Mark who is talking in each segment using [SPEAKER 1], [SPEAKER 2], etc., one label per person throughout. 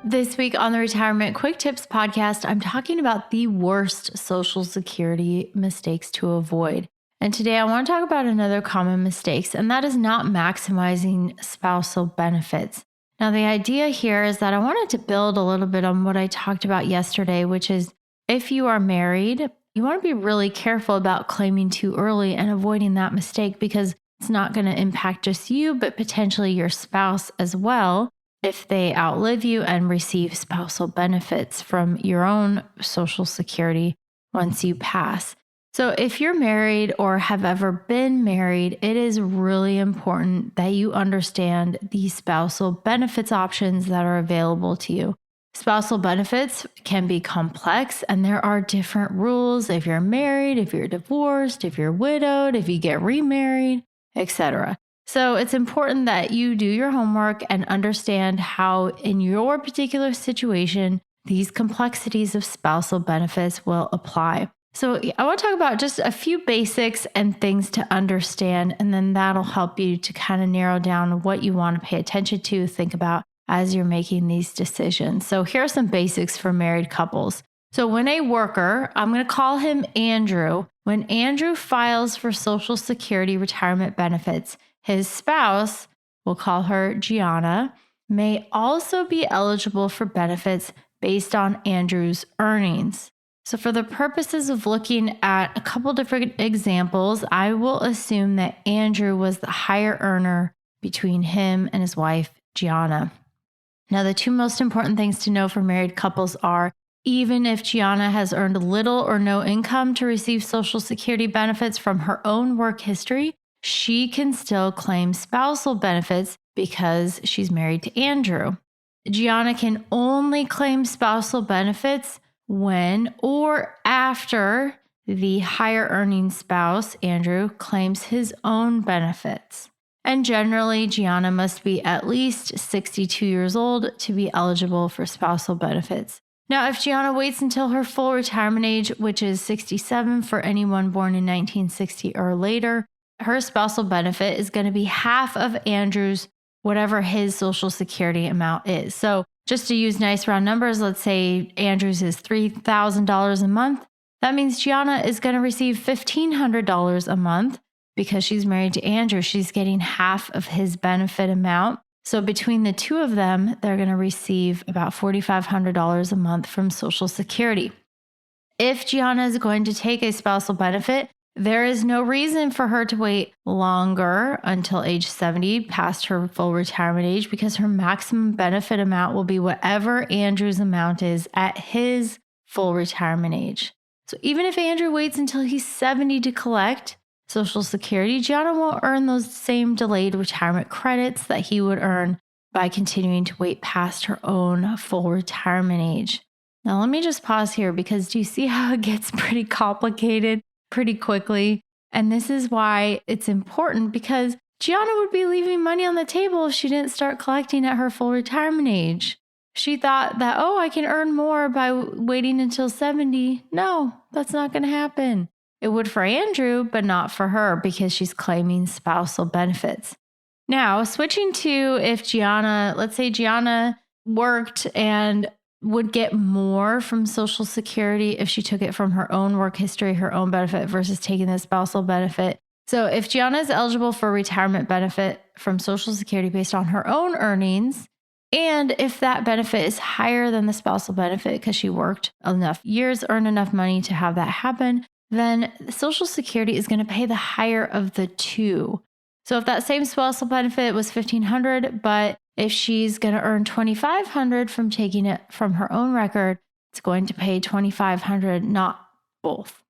[SPEAKER 1] This week on the Retirement Quick Tips podcast, I'm talking about the worst Social Security mistakes to avoid. And today I want to talk about another common mistake, and that is not maximizing spousal benefits. Now, the idea here is that I wanted to build a little bit on what I talked about yesterday, which is if you are married, you want to be really careful about claiming too early and avoiding that mistake because it's not going to impact just you, but potentially your spouse as well if they outlive you and receive spousal benefits from your own Social Security once you pass. So if you're married or have ever been married, it is really important that you understand the spousal benefits options that are available to you. Spousal benefits can be complex and there are different rules if you're married, if you're divorced, if you're widowed, if you get remarried, etc. So it's important that you do your homework and understand how in your particular situation, these complexities of spousal benefits will apply. So I want to talk about just a few basics and things to understand, and then that'll help you to kind of narrow down what you want to pay attention to, think about as you're making these decisions. So here are some basics for married couples. So when a worker, I'm going to call him Andrew, when Andrew files for Social Security retirement benefits, his spouse, we'll call her Gianna, may also be eligible for benefits based on Andrew's earnings. So for the purposes of looking at a couple different examples, I will assume that Andrew was the higher earner between him and his wife, Gianna. Now, the two most important things to know for married couples are even if Gianna has earned little or no income to receive Social Security benefits from her own work history, she can still claim spousal benefits because she's married to Andrew. Gianna can only claim spousal benefits when or after the higher earning spouse, Andrew, claims his own benefits. And generally, Gianna must be at least 62 years old to be eligible for spousal benefits. Now, if Gianna waits until her full retirement age, which is 67 for anyone born in 1960 or later, her spousal benefit is going to be half of Andrew's, whatever his Social Security amount is. So just to use nice round numbers, let's say Andrew's is $3,000 a month. That means Gianna is going to receive $1,500 a month because she's married to Andrew. She's getting half of his benefit amount. So between the two of them, they're going to receive about $4,500 a month from Social Security. If Gianna is going to take a spousal benefit, there is no reason for her to wait longer until age 70, past her full retirement age, because her maximum benefit amount will be whatever Andrew's amount is at his full retirement age. So even if Andrew waits until he's 70 to collect Social Security, Gianna won't earn those same delayed retirement credits that he would earn by continuing to wait past her own full retirement age. Now, let me just pause here because do you see how it gets pretty complicated pretty quickly? And this is why it's important, because Gianna would be leaving money on the table if she didn't start collecting at her full retirement age. She thought that, oh, I can earn more by waiting until 70. No, that's not going to happen. It would for Andrew, but not for her because she's claiming spousal benefits. Now, switching to if Gianna, let's say Gianna worked and would get more from Social Security if she took it from her own work history, her own benefit versus taking the spousal benefit. So if Gianna is eligible for retirement benefit from Social Security based on her own earnings, and if that benefit is higher than the spousal benefit because she worked enough years, earned enough money to have that happen, then Social Security is going to pay the higher of the two. So if that same spousal benefit was $1,500, but if she's going to earn $2,500 from taking it from her own record, it's going to pay $2,500, not both.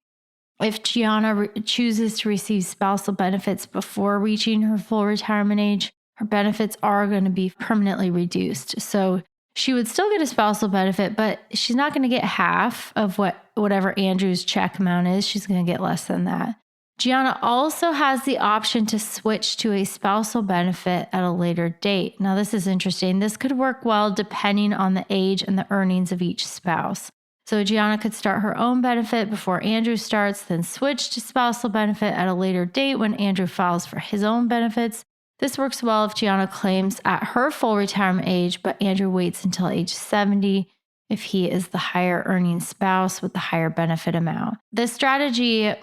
[SPEAKER 1] If Gianna chooses to receive spousal benefits before reaching her full retirement age, her benefits are going to be permanently reduced. So she would still get a spousal benefit, but she's not going to get half of whatever Andrew's check amount is. She's going to get less than that. Gianna also has the option to switch to a spousal benefit at a later date. Now, this is interesting. This could work well depending on the age and the earnings of each spouse. So Gianna could start her own benefit before Andrew starts, then switch to spousal benefit at a later date when Andrew files for his own benefits. This works well if Gianna claims at her full retirement age, but Andrew waits until age 70 if he is the higher earning spouse with the higher benefit amount. This strategy,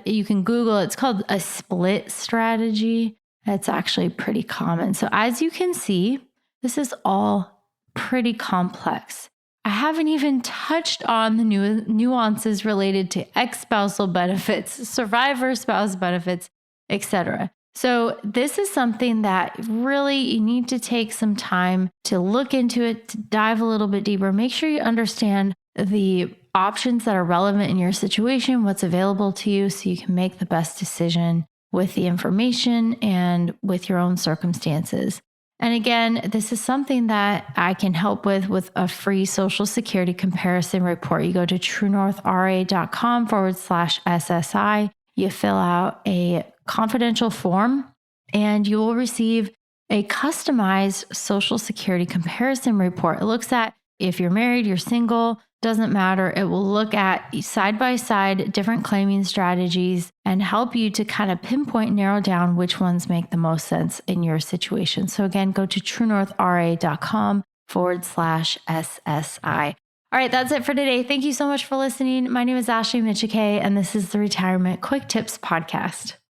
[SPEAKER 1] you can Google, it's called a split strategy. It's actually pretty common. So as you can see, this is all pretty complex. I haven't even touched on the nuances related to ex-spousal benefits, survivor spouse benefits, etc. So this is something that really you need to take some time to look into it, to dive a little bit deeper. Make sure you understand the options that are relevant in your situation, what's available to you, so you can make the best decision with the information and with your own circumstances. And again, this is something that I can help with a free Social Security comparison report. You go to truenorthra.com/SSI. You fill out a confidential form and you will receive a customized Social Security comparison report. It looks at if you're married, you're single, doesn't matter. It will look at side by side different claiming strategies and help you to kind of pinpoint, narrow down which ones make the most sense in your situation. So again, go to truenorthra.com/SSI. All right, that's it for today. Thank you so much for listening. My name is Ashley Michike, and this is the Retirement Quick Tips Podcast.